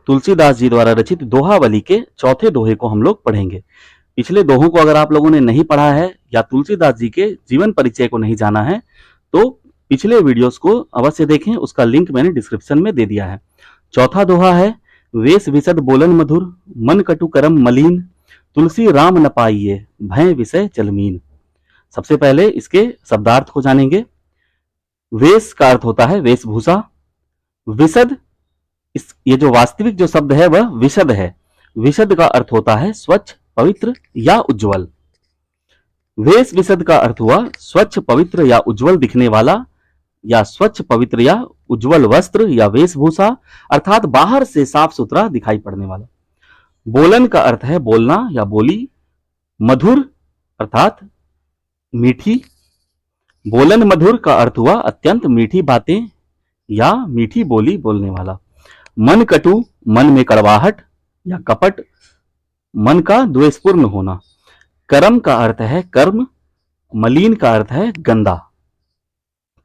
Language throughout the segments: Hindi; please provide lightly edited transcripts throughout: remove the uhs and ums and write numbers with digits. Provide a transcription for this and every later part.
तुलसीदास जी द्वारा रचित दोहावली के चौथे दोहे को हम लोग पढ़ेंगे। पिछले दोहों को अगर आप लोगों ने नहीं पढ़ा है या तुलसीदास जी के जीवन परिचय को नहीं जाना है तो पिछले वीडियोस को अवश्य देखें, उसका लिंक मैंने डिस्क्रिप्शन में दे दिया है। चौथा दोहा है, वेश विशद बोलन मधुर, मन कटु करम मलीन, तुलसी राम न पाइये, भय विषय जलमीन। सबसे पहले इसके शब्दार्थ को जानेंगे। वेश का अर्थ होता है वेशभूषा। विशद, ये जो वास्तविक जो शब्द है वह विशद है। विशद का अर्थ होता है स्वच्छ, पवित्र या उज्जवल। वेश विशद का अर्थ हुआ स्वच्छ, पवित्र या उज्जवल दिखने वाला, या स्वच्छ, पवित्र या उज्जवल वस्त्र या वेशभूषा, अर्थात बाहर से साफ सुथरा दिखाई पड़ने वाला। बोलन का अर्थ है बोलना या बोली। मधुर अर्थात मीठी। बोलन मधुर का अर्थ हुआ अत्यंत मीठी बातें या मीठी बोली बोलने वाला। मन कटु, मन में कड़वाहट या कपट, मन का द्वेषपूर्ण होना। करम का अर्थ है कर्म। मलिन का अर्थ है गंदा।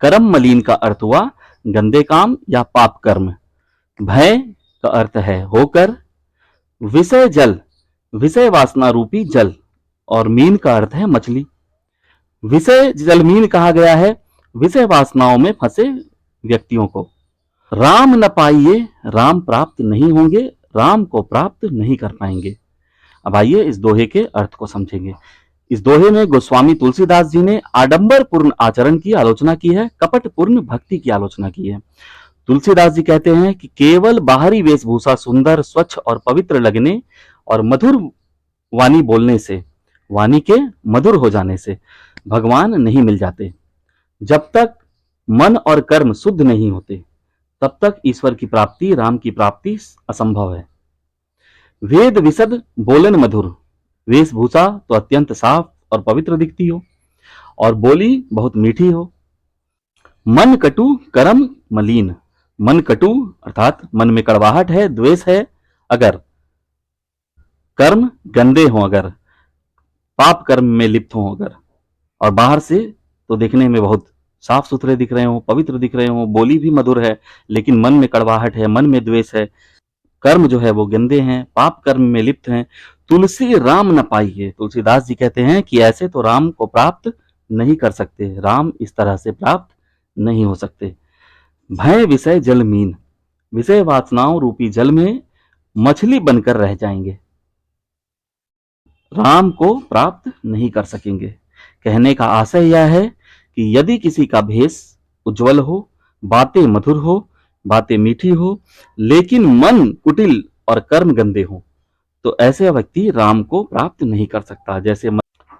करम मलिन का अर्थ हुआ गंदे काम या पाप कर्म। भय का अर्थ है होकर। विषय जल, विषय वासना रूपी जल, और मीन का अर्थ है मछली। विषय जल मीन कहा गया है विषय वासनाओं में फंसे व्यक्तियों को। राम न पाइए, राम प्राप्त नहीं होंगे, राम को प्राप्त नहीं कर पाएंगे। अब आइए इस दोहे के अर्थ को समझेंगे। इस दोहे में गोस्वामी तुलसीदास जी ने आडंबर पूर्ण आचरण की आलोचना की है, कपट पूर्ण भक्ति की आलोचना की है। तुलसीदास जी कहते हैं कि केवल बाहरी वेशभूषा सुंदर, स्वच्छ और पवित्र लगने और मधुर वाणी बोलने से, वाणी के मधुर हो जाने से भगवान नहीं मिल जाते। जब तक मन और कर्म शुद्ध नहीं होते तब तक ईश्वर की प्राप्ति, राम की प्राप्ति असंभव है। वेद विशद बोलन मधुर, वेशभूषा तो अत्यंत साफ और पवित्र दिखती हो और बोली बहुत मीठी हो। मन कटु कर्म मलिन, मन कटु अर्थात मन में कड़वाहट है, द्वेष है, अगर कर्म गंदे हो, अगर पाप कर्म में लिप्त हो, अगर, और बाहर से तो देखने में बहुत साफ सुथरे दिख रहे हो, पवित्र दिख रहे हो, बोली भी मधुर है, लेकिन मन में कड़वाहट है, मन में द्वेष है, कर्म जो है वो गंदे हैं, पाप कर्म में लिप्त हैं। तुलसी राम न पाइए, तुलसीदास जी कहते हैं कि ऐसे तो राम को प्राप्त नहीं कर सकते, राम इस तरह से प्राप्त नहीं हो सकते। भय विषय जल मीन, विषय वासनाओं रूपी जल में मछली बनकर रह जाएंगे, राम को प्राप्त नहीं कर सकेंगे। कहने का आशय यह है कि यदि किसी का भेष उज्जवल हो, बातें मधुर हो, बातें मीठी हो, लेकिन मन कुटिल और कर्म गंदे हो, तो ऐसे व्यक्ति राम को प्राप्त नहीं कर सकता।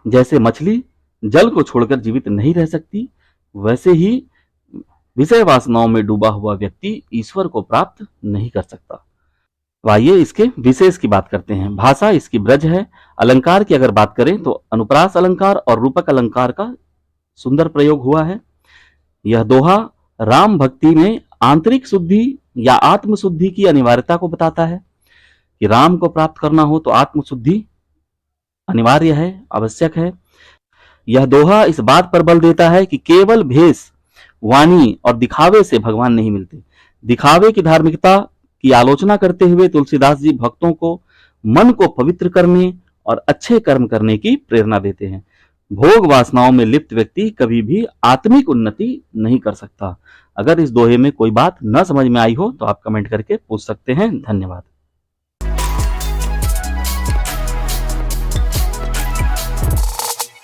जैसे मछली जल को छोड़कर जीवित नहीं रह सकती, वैसे ही विषय वासनाओं में डूबा हुआ व्यक्ति ईश्वर को प्राप्त नहीं कर सकता। तो आइए इसके विशेष की बात करते हैं। भाषा इसकी ब्रज है। अलंकार की अगर बात करें तो अनुप्रास अलंकार और रूपक अलंकार का सुंदर प्रयोग हुआ है। यह दोहा राम भक्ति में आंतरिक शुद्धि या आत्मशुद्धि की अनिवार्यता को बताता है कि राम को प्राप्त करना हो तो आत्मशुद्धि अनिवार्य है, आवश्यक है। यह दोहा इस बात पर बल देता है कि केवल भेष, वाणी और दिखावे से भगवान नहीं मिलते। दिखावे की धार्मिकता की आलोचना करते हुए तुलसीदास जी भक्तों को मन को पवित्र करने और अच्छे कर्म करने की प्रेरणा देते हैं। भोग वासनाओं में लिप्त व्यक्ति कभी भी आत्मिक उन्नति नहीं कर सकता। अगर इस दोहे में कोई बात न समझ में आई हो तो आप कमेंट करके पूछ सकते हैं। धन्यवाद।